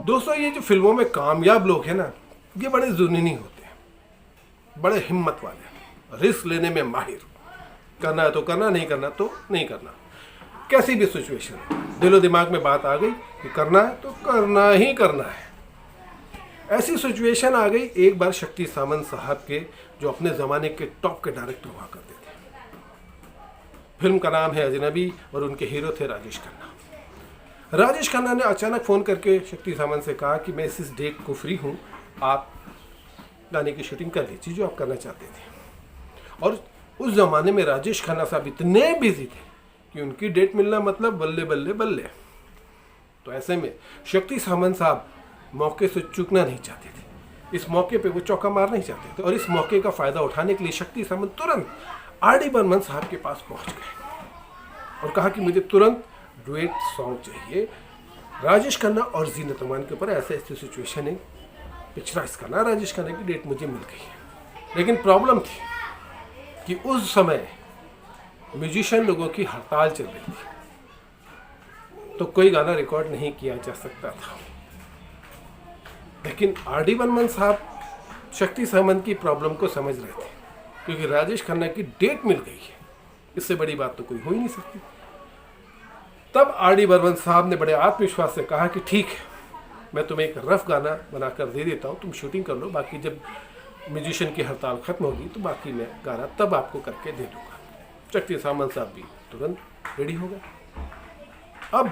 दोस्तों, ये जो फिल्मों में कामयाब लोग हैं ना, ये बड़े जुनूनी होते हैं, बड़े हिम्मत वाले, रिस्क लेने में माहिर। करना है तो करना, नहीं करना तो नहीं करना। कैसी भी सिचुएशन, दिलो दिमाग में बात आ गई कि करना है तो करना ही करना है। ऐसी सिचुएशन आ गई एक बार शक्ति सामंत साहब के, जो अपने ज़माने के टॉप के डायरेक्टर हुआ करते थे। फिल्म का नाम है अजनबी और उनके हीरो थे राजेश खन्ना। राजेश खन्ना ने अचानक फ़ोन करके शक्ति सामंत से कहा कि मैं इस डेट को फ्री हूँ, आप गाने की शूटिंग कर लीजिए जो आप करना चाहते थे। और उस ज़माने में राजेश खन्ना साहब इतने बिजी थे कि उनकी डेट मिलना मतलब बल्ले बल्ले बल्ले। तो ऐसे में शक्ति सामंत साहब मौके से चूकना नहीं चाहते थे। इस मौके पे वो चौका मारना नहीं चाहते थे और इस मौके का फ़ायदा उठाने के लिए शक्ति सामंत तुरंत आर.डी. बर्मन साहब के पास पहुँच गए और कहा कि मुझे तुरंत डुएट सॉन्ग चाहिए राजेश खन्ना और जीनत अमान के ऊपर। ऐसे ऐसी सिचुएशन है, पिक्चराइज करना। राजेश खन्ना की डेट मुझे मिल गई है, लेकिन प्रॉब्लम थी कि उस समय म्यूजिशियन लोगों की हड़ताल चल रही थी, तो कोई गाना रिकॉर्ड नहीं किया जा सकता था। लेकिन आर.डी. बर्मन साहब शक्ति सामंत की प्रॉब्लम को समझ रहे थे, क्योंकि राजेश खन्ना की डेट मिल गई है, इससे बड़ी बात तो कोई हो ही नहीं सकती। तब आर.डी. बर्मन साहब ने बड़े आत्मविश्वास से कहा कि ठीक है, मैं तुम्हें एक रफ गाना बनाकर दे देता हूँ, तुम शूटिंग कर लो, बाकी जब म्यूजिशियन की हड़ताल खत्म होगी तो बाकी मैं गाना तब आपको करके दे दूँगा। शक्ति सामंत साहब भी तुरंत रेडी हो गए। अब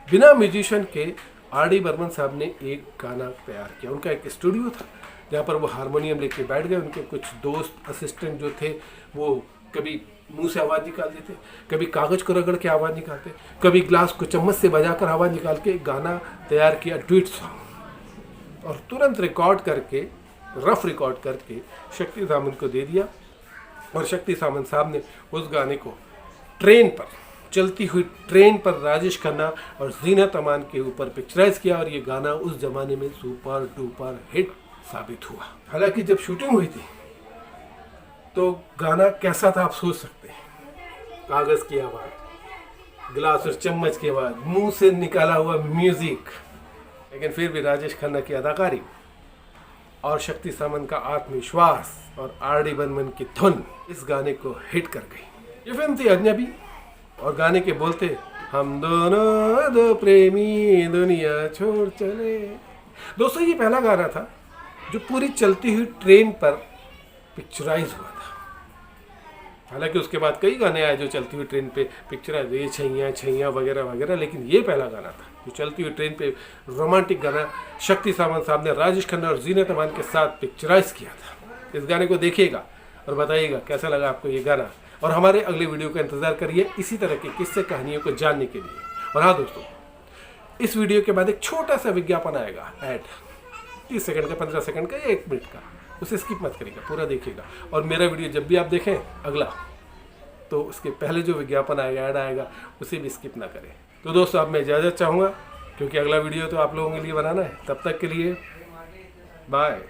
बिना म्यूजिशियन के आर.डी. बर्मन साहब ने एक गाना तैयार किया। उनका एक स्टूडियो था जहाँ पर वो हारमोनियम लेके बैठ गए। उनके कुछ दोस्त असिस्टेंट जो थे वो कभी मुंह से आवाज़ निकालते थे, कभी कागज़ को रगड़ के आवाज़ निकालते, कभी ग्लास को चम्मच से बजाकर आवाज़ निकाल के गाना तैयार किया, डुएट सॉन्ग, और तुरंत रिकॉर्ड करके, रफ रिकॉर्ड करके शक्ति सामंत को दे दिया। और शक्ति सामंत साहब ने उस गाने को ट्रेन पर, चलती हुई ट्रेन पर राजेश खन्ना और जीनत अमान के ऊपर पिक्चराइज किया और ये गाना उस जमाने में सुपर डुपर हिट साबित हुआ। हालांकि जब शूटिंग हुई थी तो गाना कैसा था आप सोच सकते हैं। कागज़ की आवाज़, गिलास और चम्मच की आवाज़, मुंह से निकाला हुआ म्यूज़िक, लेकिन फिर भी राजेश खन्ना की अदाकारी और शक्ति सामंत का आत्मविश्वास और आर.डी. बर्मन की धुन इस गाने को हिट कर गई। ये फिल्म थी अजनबी और गाने के बोलते, हम दोनों दो प्रेमी दुनिया छोड़ चले। दोस्तों, ये पहला गाना था जो पूरी चलती हुई ट्रेन पर पिक्चराइज हुआ था। हालांकि उसके बाद कई गाने आए जो चलती हुई ट्रेन पे पिक्चराइज, ये छैया छैया वगैरह वगैरह, लेकिन ये पहला गाना था जो चलती हुई ट्रेन पे रोमांटिक गाना शक्ति सामंत साहब ने राजेश खन्ना और जीनत अमान के साथ पिक्चराइज किया था। इस गाने को देखिएगा और बताइएगा कैसा लगा आपको ये गाना, और हमारे अगले वीडियो का इंतजार करिए इसी तरह के किस्से कहानियों को जानने के लिए। और हाँ दोस्तों, इस वीडियो के बाद एक छोटा सा विज्ञापन आएगा, ऐड, 30 सेकंड का, 15 सेकंड का या 1 मिनट का, उसे स्किप मत करिएगा, पूरा देखिएगा। और मेरा वीडियो जब भी आप देखें अगला, तो उसके पहले जो विज्ञापन आएगा, ऐड आएगा, उसे भी स्किप ना करें। तो दोस्तों, अब मैं इजाज़त चाहूँगा क्योंकि अगला वीडियो तो आप लोगों के लिए बनाना है। तब तक के लिए बाय।